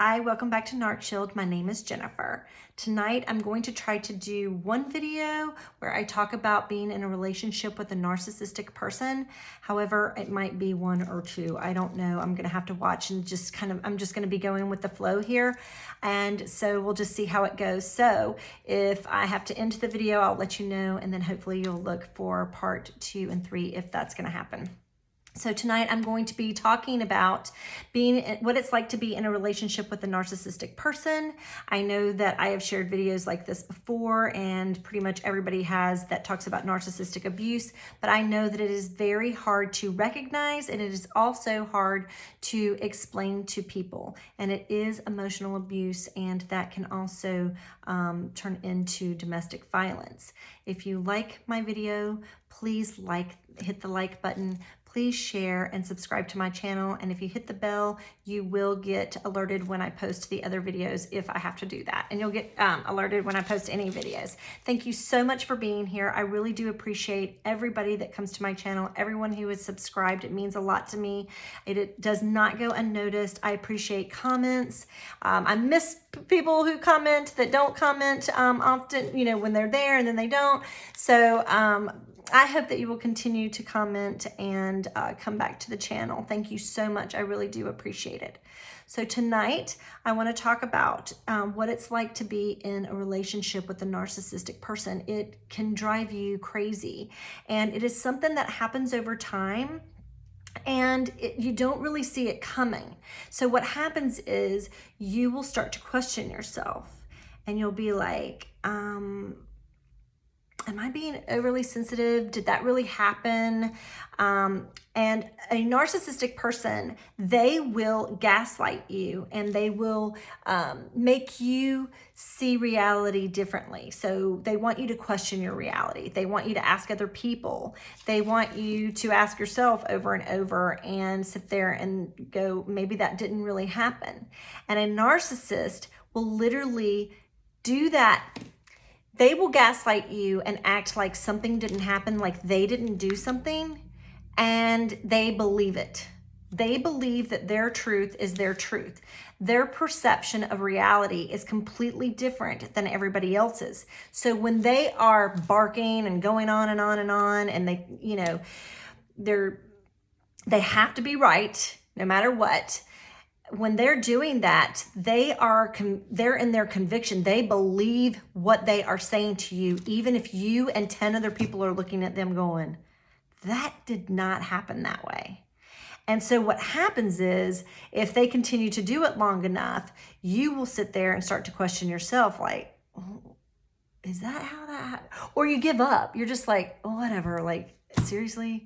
Hi, welcome back to Narc Shield. My name is Jennifer. Tonight, I'm going to try to do one video where I talk about being in a relationship with a narcissistic person. However, it might be one or two. I don't know. I'm going to have to watch and I'm just going to be going with the flow here. And so we'll just see how it goes. So if I have to end the video, I'll let you know. And then hopefully you'll look for part 2 and 3 if that's going to happen. So tonight I'm going to be talking about what it's like to be in a relationship with a narcissistic person. I know that I have shared videos like this before and pretty much everybody has that talks about narcissistic abuse, but I know that it is very hard to recognize and it is also hard to explain to people. And it is emotional abuse, and that can also turn into domestic violence. If you like my video, please hit the like button. Please share and subscribe to my channel. And if you hit the bell, you will get alerted when I post the other videos if I have to do that. And you'll get alerted when I post any videos. Thank you so much for being here. I really do appreciate everybody that comes to my channel, everyone who is subscribed. It means a lot to me. It does not go unnoticed. I appreciate comments. I miss people who comment that don't comment often, when they're there and then they don't. So, I hope that you will continue to comment and come back to the channel. Thank you so much. I really do appreciate it. So tonight, I want to talk about what it's like to be in a relationship with a narcissistic person. It can drive you crazy, and it is something that happens over time, and you don't really see it coming. So what happens is you will start to question yourself, and you'll be like, am I being overly sensitive? Did that really happen? And a narcissistic person, they will gaslight you, and they will make you see reality differently. So they want you to question your reality. They want you to ask other people. They want you to ask yourself over and over and sit there and go, maybe that didn't really happen. And a narcissist will literally do that. They will gaslight you and act like something didn't happen, like they didn't do something, and they believe it. They believe that their truth is their truth. Their perception of reality is completely different than everybody else's. So when they are barking and going on and on and on, and they have to be right no matter what. When they're doing that, they're in their conviction. They believe what they are saying to you, even if you and 10 other people are looking at them going, that did not happen that way. And so what happens is, if they continue to do it long enough, you will sit there and start to question yourself, like, oh, is that how that happened? Or you give up. You're just like, oh, whatever, like, seriously?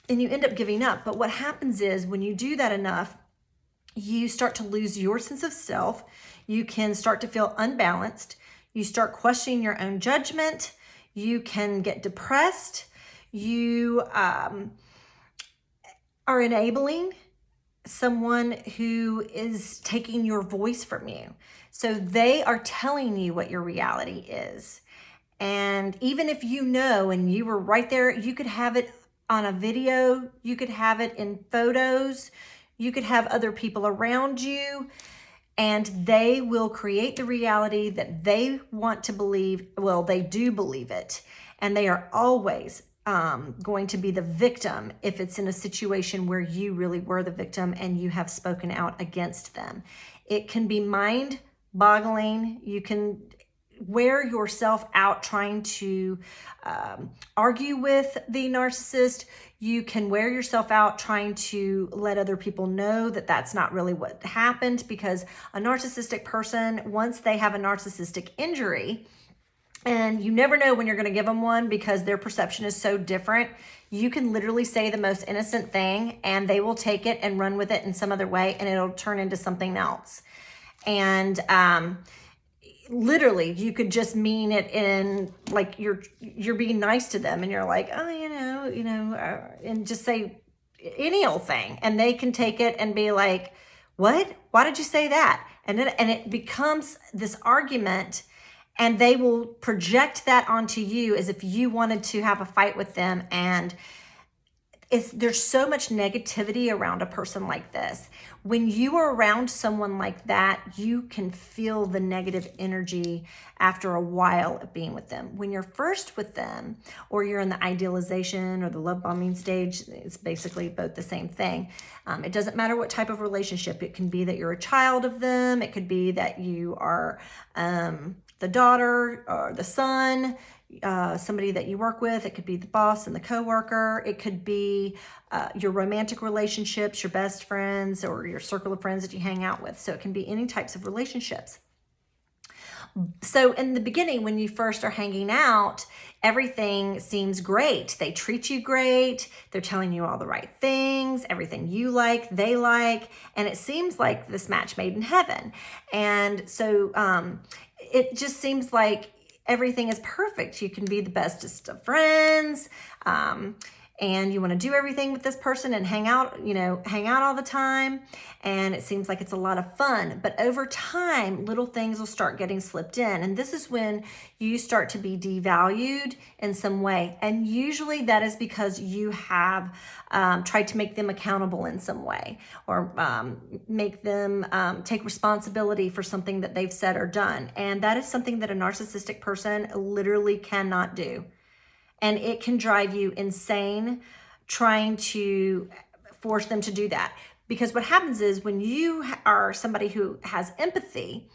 And you end up giving up. But what happens is, when you do that enough, you start to lose your sense of self. You can start to feel unbalanced. You start questioning your own judgment. You can get depressed. You are enabling someone who is taking your voice from you. So they are telling you what your reality is. And even if you know, and you were right there, you could have it on a video, you could have it in photos, you could have other people around you, and they will create the reality that they want to believe. Well, they do believe it, and they are always going to be the victim if it's in a situation where you really were the victim and you have spoken out against them. It can be mind-boggling. You can wear yourself out trying to argue with the narcissist. You can wear yourself out trying to let other people know that that's not really what happened, because a narcissistic person, once they have a narcissistic injury, and you never know when you're going to give them one because their perception is so different, you can literally say the most innocent thing and they will take it and run with it in some other way, and it'll turn into something else. And literally, you could just mean it in, like, you're being nice to them, and you're like, oh, and just say any old thing, and they can take it and be like, what? Why did you say that? And it becomes this argument, and they will project that onto you as if you wanted to have a fight with them. And there's so much negativity around a person like this. When you are around someone like that, you can feel the negative energy after a while of being with them. When you're first with them, or you're in the idealization or the love bombing stage, it's basically both the same thing. It doesn't matter what type of relationship. It can be that you're a child of them. It could be that you are the daughter or the son, somebody that you work with. It could be the boss and the coworker. It could be your romantic relationships, your best friends, or your circle of friends that you hang out with. So it can be any types of relationships. So in the beginning, when you first are hanging out, everything seems great. They treat you great. They're telling you all the right things, everything you like, they like, and it seems like this match made in heaven. And so it just seems like everything is perfect. You can be the bestest of friends, and you want to do everything with this person and hang out all the time. And it seems like it's a lot of fun. But over time, little things will start getting slipped in. And this is when you start to be devalued in some way. And usually that is because you have tried to make them accountable in some way, or make them take responsibility for something that they've said or done. And that is something that a narcissistic person literally cannot do. And it can drive you insane trying to force them to do that. Because what happens is, when you are somebody who has empathy,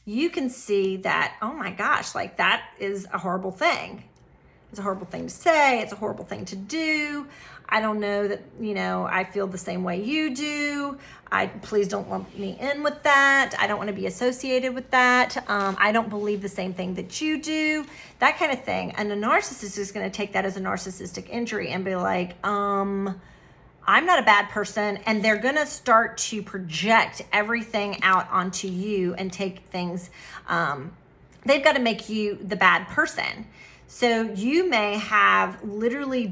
you can see that, oh my gosh, like that is a horrible thing. It's a horrible thing to say. It's a horrible thing to do. I don't know that, I feel the same way you do. Please don't lump me in with that. I don't want to be associated with that. I don't believe the same thing that you do, that kind of thing. And a narcissist is going to take that as a narcissistic injury and be like, I'm not a bad person. And they're going to start to project everything out onto you and take things, they've got to make you the bad person. So you may have literally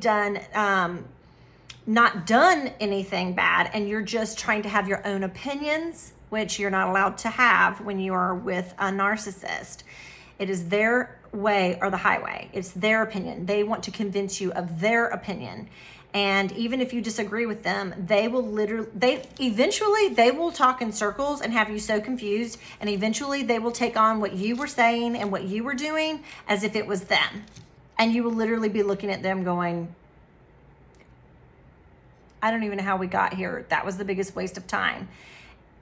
not done anything bad, and you're just trying to have your own opinions, which you're not allowed to have when you are with a narcissist. It is their way or the highway. It's their opinion. They want to convince you of their opinion. And even if you disagree with them, they will eventually they will talk in circles and have you so confused. And eventually they will take on what you were saying and what you were doing as if it was them. And you will literally be looking at them going, I don't even know how we got here. That was the biggest waste of time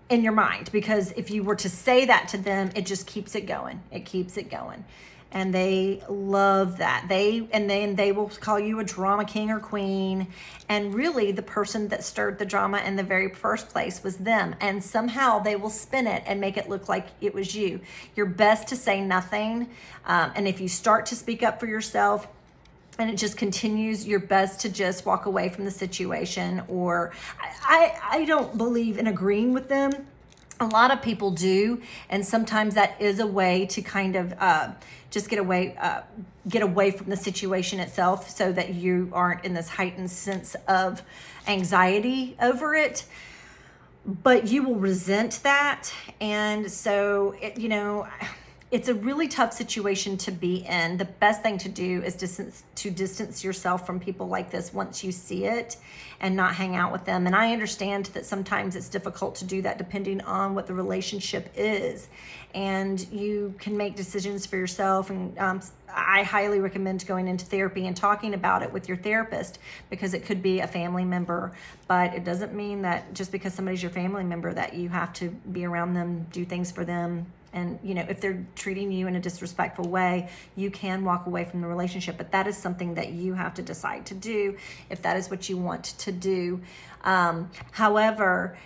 in your mind. Because if you were to say that to them, it just keeps it going. It keeps it going. And they love that. And then they will call you a drama king or queen. And really the person that stirred the drama in the very first place was them. And somehow they will spin it and make it look like it was you. You're best to say nothing. And if you start to speak up for yourself and it just continues, you're best to just walk away from the situation. Or I don't believe in agreeing with them. A lot of people do, and sometimes that is a way to kind of just get away from the situation itself, so that you aren't in this heightened sense of anxiety over it. But you will resent that, and so it's a really tough situation to be in. The best thing to do is to distance yourself from people like this once you see it, and not hang out with them. And I understand that sometimes it's difficult to do that depending on what the relationship is. And you can make decisions for yourself. And I highly recommend going into therapy and talking about it with your therapist, because it could be a family member. But it doesn't mean that just because somebody's your family member that you have to be around them, do things for them. And, if they're treating you in a disrespectful way, you can walk away from the relationship. But that is something that you have to decide to do if that is what you want to do. However,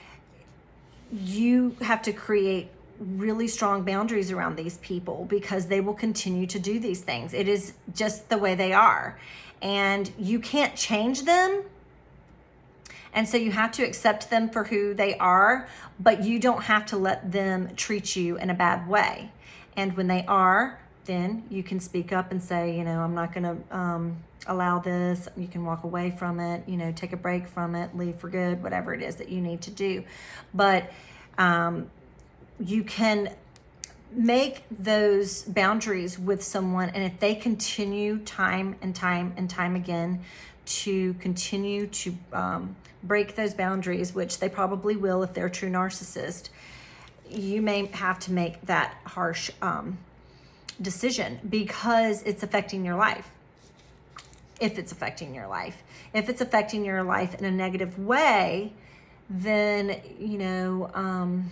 you have to create really strong boundaries around these people, because they will continue to do these things. It is just the way they are. And you can't change them. And so you have to accept them for who they are, but you don't have to let them treat you in a bad way. And when they are, then you can speak up and say, I'm not going to allow this. You can walk away from it, take a break from it, leave for good, whatever it is that you need to do. But you can make those boundaries with someone, and if they continue time and time and time again to continue to break those boundaries, which they probably will if they're a true narcissist, you may have to make that harsh decision because it's affecting your life. If it's affecting your life. If it's affecting your life in a negative way, then, you know,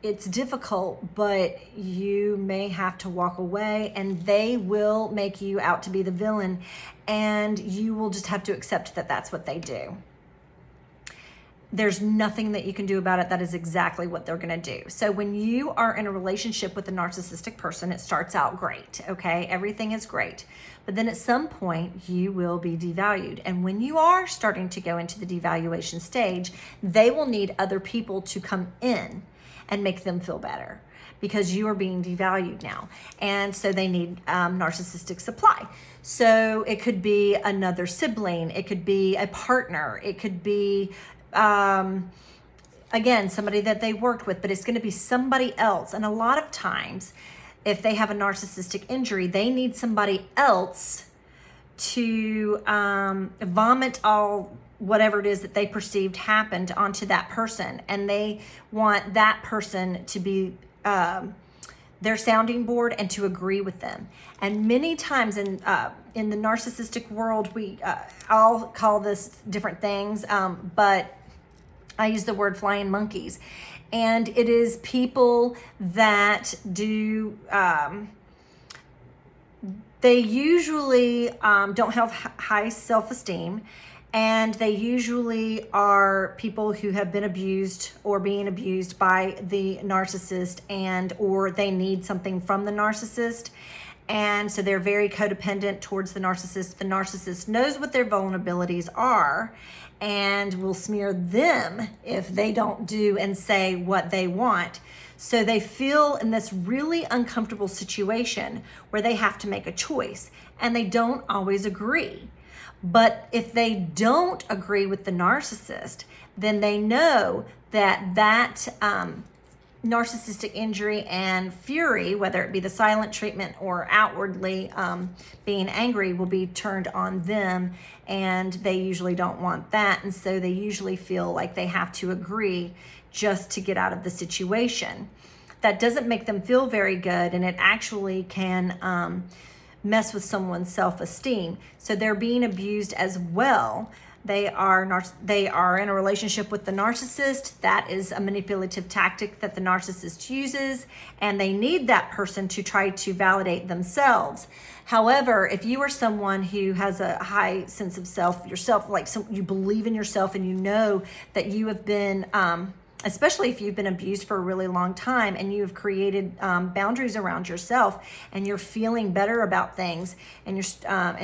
it's difficult, but you may have to walk away, and they will make you out to be the villain, and you will just have to accept that that's what they do. There's nothing that you can do about it. That is exactly what they're going to do. So when you are in a relationship with a narcissistic person, it starts out great, okay? Everything is great. But then at some point, you will be devalued. And when you are starting to go into the devaluation stage, they will need other people to come in and make them feel better because you are being devalued now. And so they need narcissistic supply. So it could be another sibling. It could be a partner. It could be, again, somebody that they worked with, but it's going to be somebody else. And a lot of times, if they have a narcissistic injury, they need somebody else to vomit all whatever it is that they perceived happened onto that person, and they want that person to be their sounding board and to agree with them. And many times in the narcissistic world, I'll call this different things, but I use the word flying monkeys, and it is people that do. They usually don't have high self-esteem. And they usually are people who have been abused or being abused by the narcissist, and or they need something from the narcissist. And so they're very codependent towards the narcissist. The narcissist knows what their vulnerabilities are and will smear them if they don't do and say what they want. So they feel in this really uncomfortable situation where they have to make a choice, and they don't always agree. But if they don't agree with the narcissist, then they know that narcissistic injury and fury, whether it be the silent treatment or outwardly being angry, will be turned on them, and they usually don't want that. And so they usually feel like they have to agree just to get out of the situation. That doesn't make them feel very good, and it actually can mess with someone's self-esteem. So they're being abused as well. They are in a relationship with the narcissist. That is a manipulative tactic that the narcissist uses, and they need that person to try to validate themselves. However, if you are someone who has a high sense of self, yourself, like you believe in yourself, and you know that you have been especially if you've been abused for a really long time, and you've created boundaries around yourself, and you're feeling better about things, and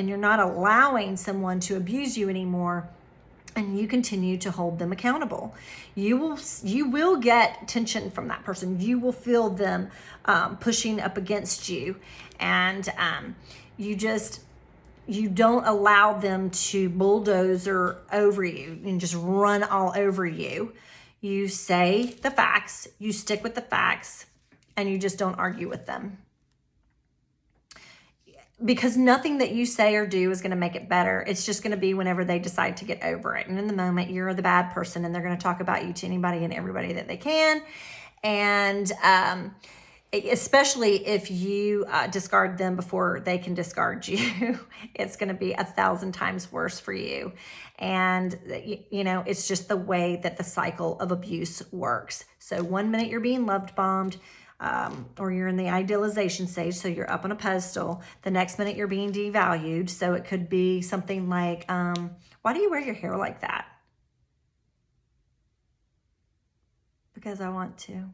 you're not allowing someone to abuse you anymore, and you continue to hold them accountable. You will get tension from that person. You will feel them pushing up against you, and you don't allow them to bulldoze over you and just run all over you. You say the facts, you stick with the facts, and you just don't argue with them. Because nothing that you say or do is going to make it better. It's just going to be whenever they decide to get over it. And in the moment, you're the bad person, and they're going to talk about you to anybody and everybody that they can. And especially if you discard them before they can discard you, it's going to be 1,000 times worse for you. And, it's just the way that the cycle of abuse works. So one minute you're being loved bombed, or you're in the idealization stage, so you're up on a pedestal. The next minute you're being devalued. So it could be something like, why do you wear your hair like that? Because I want to.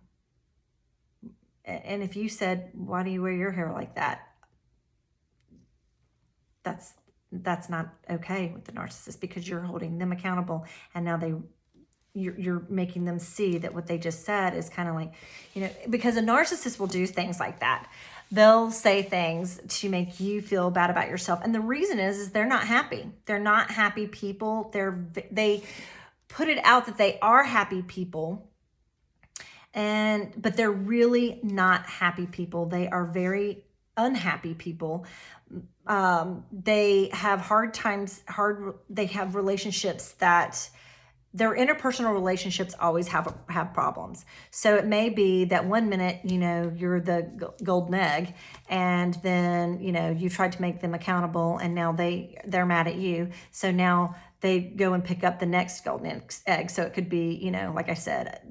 And if you said, why do you wear your hair like that? That's not okay with the narcissist, because you're holding them accountable, and now you're making them see that what they just said is kind of like, because a narcissist will do things like that. They'll say things to make you feel bad about yourself. And the reason is they're not happy. They're not happy people. They put it out that they are happy people, but they're really not happy people. They are very unhappy people, they have they have relationships that their interpersonal relationships always have problems. So it may be that one minute, you're the golden egg, and then, you tried to make them accountable, and now they're mad at you. So now they go and pick up the next golden egg. So it could be, like I said,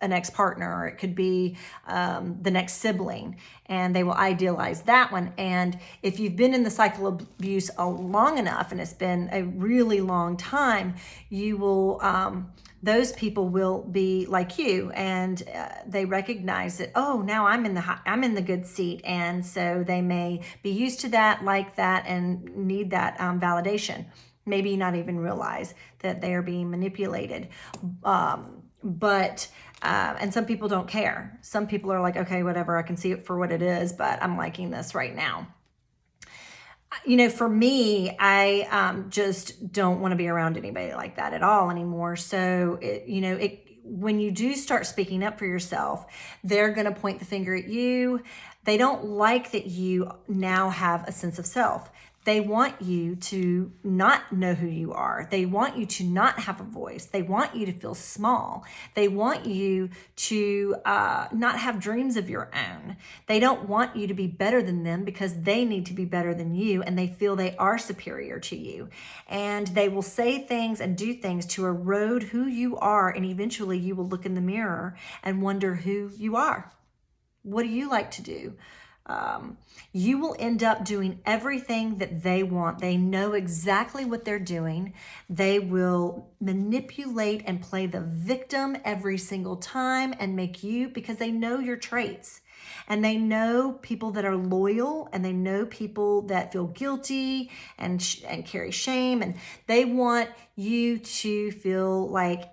an ex-partner, or it could be the next sibling, and they will idealize that one. And if you've been in the cycle of abuse long enough, and it's been a really long time, you will those people will be like you, and they recognize that, oh, now I'm in the good seat, and so they may be used to that, like that, and need that validation. Maybe not even realize that they are being manipulated. And some people don't care. Some people are like, okay, whatever, I can see it for what it is, but I'm liking this right now. For me, I just don't want to be around anybody like that at all anymore. So, when you do start speaking up for yourself, they're going to point the finger at you. They don't like that you now have a sense of self. They want you to not know who you are. They want you to not have a voice. They want you to feel small. They want you to not have dreams of your own. They don't want you to be better than them, because they need to be better than you, and they feel they are superior to you. And they will say things and do things to erode who you are, and eventually you will look in the mirror and wonder who you are. What do you like to do? You will end up doing everything that they want. They know exactly what they're doing. They will manipulate and play the victim every single time, and make you, because they know your traits, and they know people that are loyal, and they know people that feel guilty and carry shame, and they want you to feel like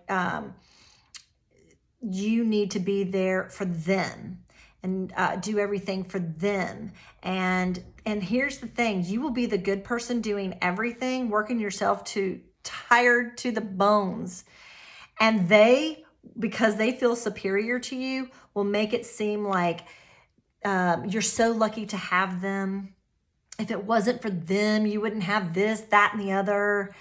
you need to be there for them, and do everything for them. And here's the thing, you will be the good person doing everything, working yourself tired to the bones. And they, because they feel superior to you, will make it seem like you're so lucky to have them. If it wasn't for them, you wouldn't have this, that, and the other.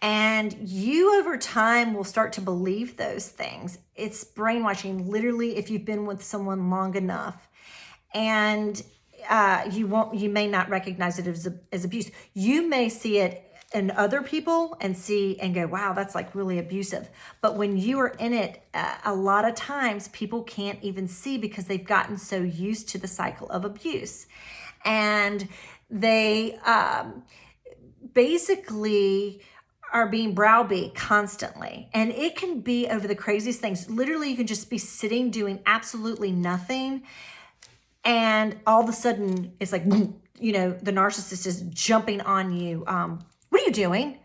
And you, over time, will start to believe those things. It's brainwashing, literally, if you've been with someone long enough. And you may not recognize it as abuse. You may see it in other people and go, wow, that's like really abusive. But when you are in it, a lot of times people can't even see, because they've gotten so used to the cycle of abuse. And they basically are being browbeat constantly. And it can be over the craziest things. Literally, you can just be sitting doing absolutely nothing, and all of a sudden it's like, the narcissist is jumping on you. What are you doing?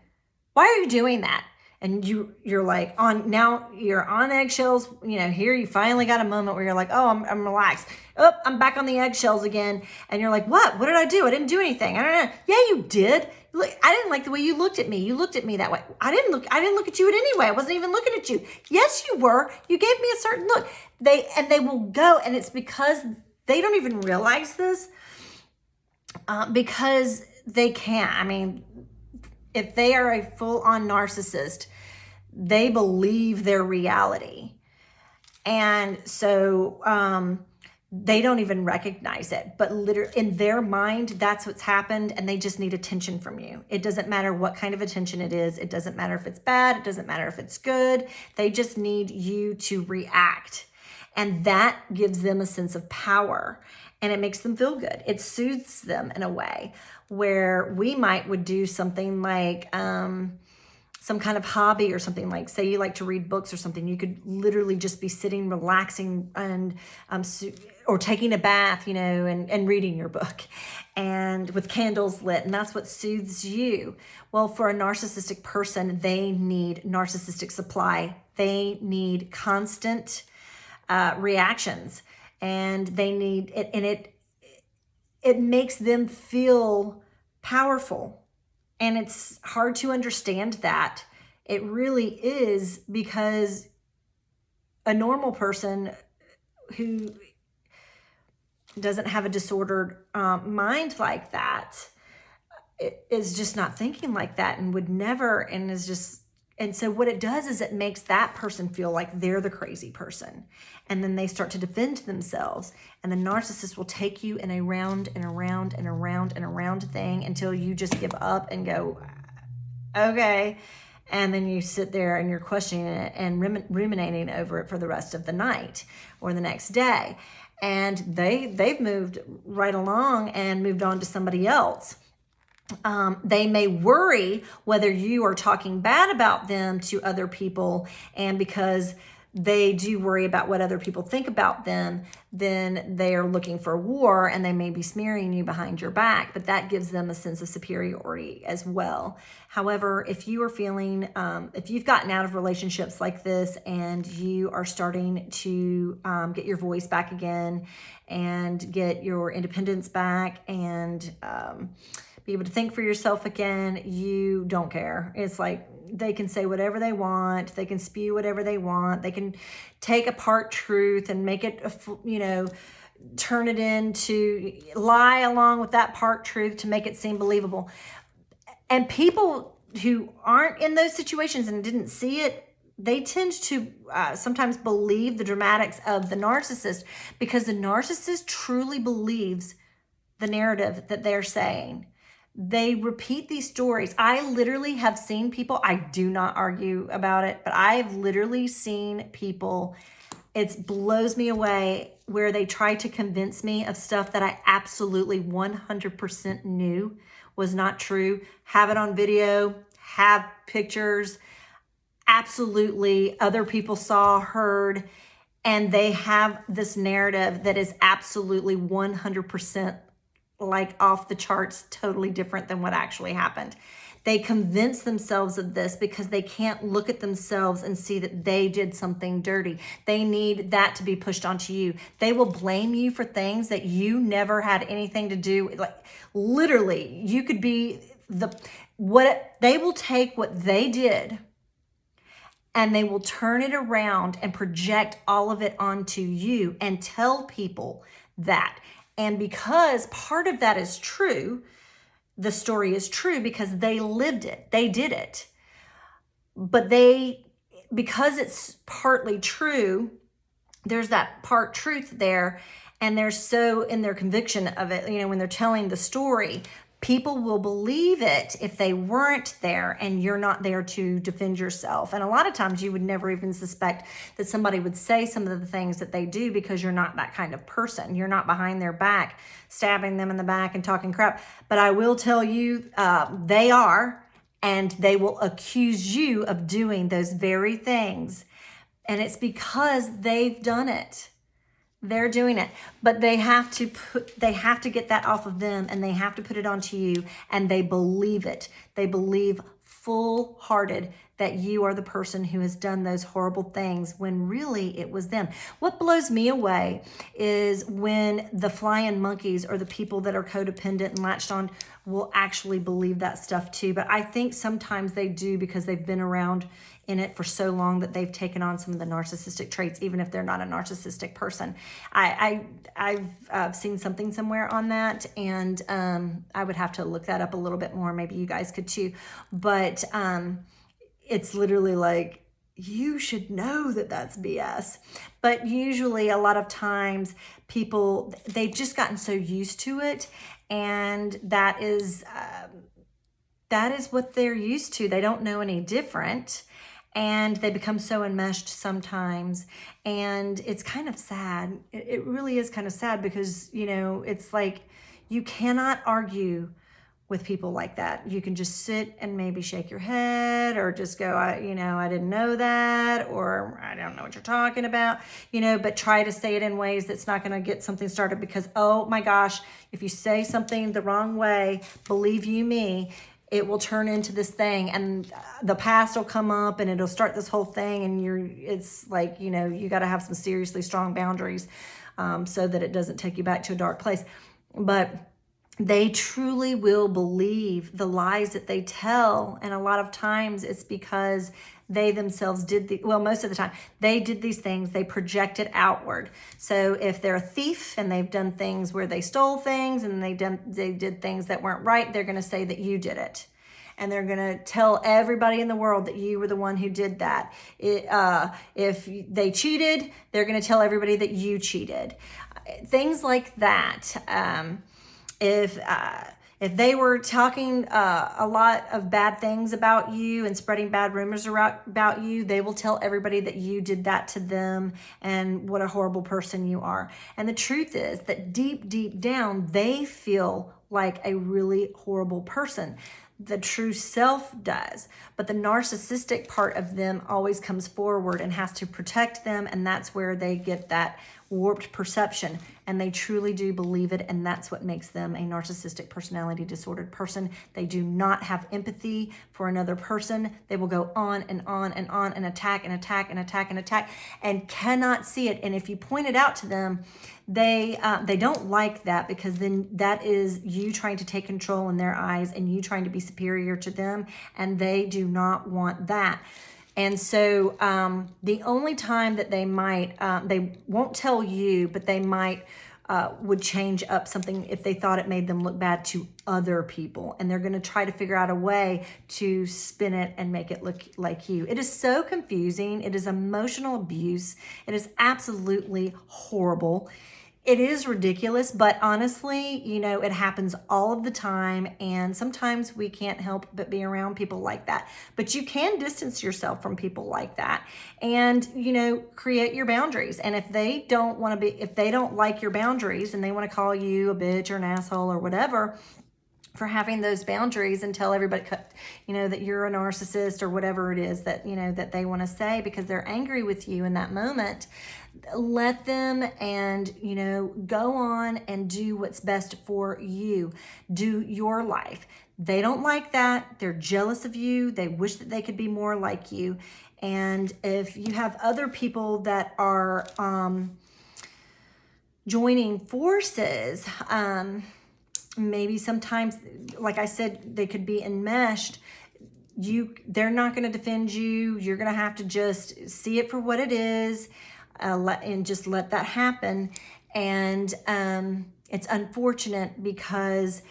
Why are you doing that? And you're like you're on eggshells. Here you finally got a moment where you're like, oh, I'm relaxed. Oh, I'm back on the eggshells again. And you're like, what did I do? I didn't do anything. I don't know. Yeah, you did. Look, I didn't like the way you looked at me. You looked at me that way. I didn't look at you in any way. I wasn't even looking at you. Yes, you were. You gave me a certain look. They will go, and it's because they don't even realize this, because they can't. I mean, if they are a full-on narcissist, they believe their reality. And so they don't even recognize it. But literally, in their mind, that's what's happened, and they just need attention from you. It doesn't matter what kind of attention it is. It doesn't matter if it's bad. It doesn't matter if it's good. They just need you to react. And that gives them a sense of power, and it makes them feel good. It soothes them in a way where we would do something like some kind of hobby or something, like, say you like to read books or something. You could literally just be sitting, relaxing, and or taking a bath, and reading your book, and with candles lit, and that's what soothes you. Well, for a narcissistic person, they need narcissistic supply. They need constant reactions, and they need it, and it makes them feel powerful. And it's hard to understand that. It really is, because a normal person who doesn't have a disordered mind like that, is just not thinking like that and would never, and is just, and so what it does is it makes that person feel like they're the crazy person. And then they start to defend themselves. And the narcissist will take you in a round and around and around and around thing until you just give up and go, okay. And then you sit there and you're questioning it and ruminating over it for the rest of the night or the next day. And they've moved right along and moved on to somebody else. They may worry whether you are talking bad about them to other people, and because they do worry about what other people think about them, then they are looking for war, and they may be smearing you behind your back, but that gives them a sense of superiority as well. However, if you are feeling, if you've gotten out of relationships like this and you are starting to get your voice back again and get your independence back and be able to think for yourself again, you don't care. It's like they can say whatever they want. They can spew whatever they want. They can take apart truth and make it, turn it into lie along with that part truth to make it seem believable. And people who aren't in those situations and didn't see it, they tend to sometimes believe the dramatics of the narcissist, because the narcissist truly believes the narrative that they're saying. They repeat these stories. I literally have seen people, I do not argue about it, but I've literally seen people, it blows me away, where they try to convince me of stuff that I absolutely 100% knew was not true. Have it on video, have pictures, absolutely other people saw, heard, and they have this narrative that is absolutely 100% like off the charts, totally different than what actually happened. They convince themselves of this because they can't look at themselves and see that they did something dirty. They need that to be pushed onto you. They will blame you for things that you never had anything to do. Like literally, you could be they will take what they did and they will turn it around and project all of it onto you and tell people that. And because part of that is true, the story is true because they lived it, they did it. But because it's partly true, there's that part truth there, and they're so in their conviction of it, when they're telling the story, people will believe it if they weren't there and you're not there to defend yourself. And a lot of times you would never even suspect that somebody would say some of the things that they do because you're not that kind of person. You're not behind their back, stabbing them in the back and talking crap. But I will tell you, they are, and they will accuse you of doing those very things. And it's because they've done it. They're doing it, but they have to get that off of them, and they have to put it onto you, and they believe it. They believe full-hearted that you are the person who has done those horrible things when really it was them. What blows me away is when the flying monkeys or the people that are codependent and latched on will actually believe that stuff too. But I think sometimes they do because they've been around in it for so long that they've taken on some of the narcissistic traits, even if they're not a narcissistic person. I've seen something somewhere on that, and I would have to look that up a little bit more. Maybe you guys could too. But it's literally like, you should know that that's BS. But usually a lot of times people, they've just gotten so used to it, and that is what they're used to. They don't know any different. And they become so enmeshed sometimes. And it's kind of sad. It really is kind of sad because, it's like you cannot argue with people like that. You can just sit and maybe shake your head or just go, I didn't know that, or I don't know what you're talking about, but try to say it in ways that's not going to get something started because, oh my gosh, if you say something the wrong way, believe you me, it will turn into this thing, and the past will come up and it'll start this whole thing, and it's like, you got to have some seriously strong boundaries so that it doesn't take you back to a dark place. But they truly will believe the lies that they tell, and a lot of times it's because they themselves did most of the time, they did these things, they projected outward. So if they're a thief and they've done things where they stole things and they did things that weren't right, they're going to say that you did it. And they're going to tell everybody in the world that you were the one who did that. If they cheated, they're going to tell everybody that you cheated. Things like that. If they were talking a lot of bad things about you and spreading bad rumors about you, they will tell everybody that you did that to them and what a horrible person you are. And the truth is that deep, deep down, they feel like a really horrible person. The true self does, but the narcissistic part of them always comes forward and has to protect them, and that's where they get that warped perception, and they truly do believe it, and that's what makes them a narcissistic personality disordered person. They do not have empathy for another person. They will go on and on and on and attack and attack and attack and attack and cannot see it. And if you point it out to them, they don't like that, because then that is you trying to take control in their eyes and you trying to be superior to them, and they do not want that. And so the only time that they might, they won't tell you, but they might would change up something if they thought it made them look bad to other people. And they're going to try to figure out a way to spin it and make it look like you. It is so confusing. It is emotional abuse. It is absolutely horrible. It is ridiculous, but honestly, you know, it happens all of the time, and sometimes we can't help but be around people like that. But you can distance yourself from people like that and, you know, create your boundaries. And if they don't want to be, if they don't like your boundaries and they want to call you a bitch or an asshole or whatever for having those boundaries, and tell everybody, you know, that you're a narcissist or whatever it is that, you know, that they want to say because they're angry with you in that moment, let them, and, you know, go on and do what's best for you. Do your life. They don't like that. They're jealous of you. They wish that they could be more like you. And if you have other people that are joining forces, maybe sometimes, like I said, they could be enmeshed. They're not going to defend you. You're going to have to just see it for what it is, and just let that happen. And it's unfortunate because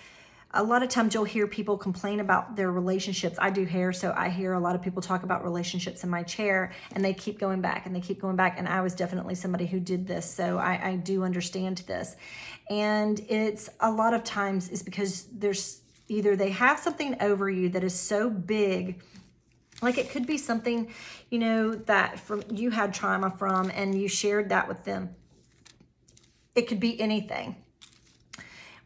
a lot of times you'll hear people complain about their relationships. I do hair, so I hear a lot of people talk about relationships in my chair, and they keep going back and they keep going back. And I was definitely somebody who did this, so I do understand this. And it's a lot of times is because there's either they have something over you that is so big, like it could be something, you know, that from you had trauma from and you shared that with them. It could be anything.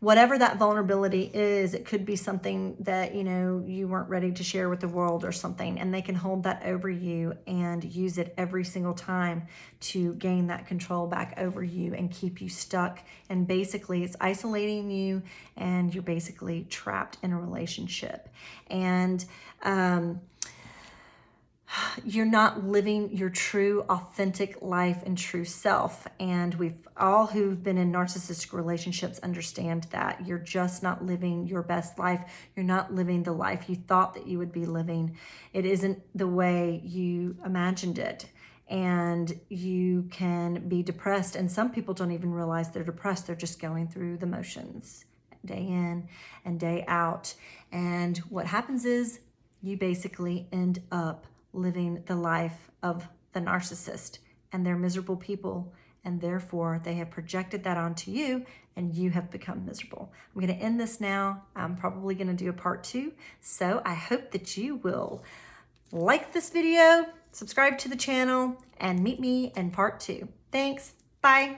Whatever that vulnerability is, it could be something that, you know, you weren't ready to share with the world or something, and they can hold that over you and use it every single time to gain that control back over you and keep you stuck. And basically it's isolating you, and you're basically trapped in a relationship. And you're not living your true, authentic life and true self. And we've all who've been in narcissistic relationships understand that. You're just not living your best life. You're not living the life you thought that you would be living. It isn't the way you imagined it. And you can be depressed. And some people don't even realize they're depressed. They're just going through the motions day in and day out. And what happens is you basically end up living the life of the narcissist, and they're miserable people, and therefore they have projected that onto you, and you have become miserable. I'm going to end this now. I'm probably going to do a part 2, so I hope that you will like this video, subscribe to the channel, and meet me in part 2. Thanks. Bye.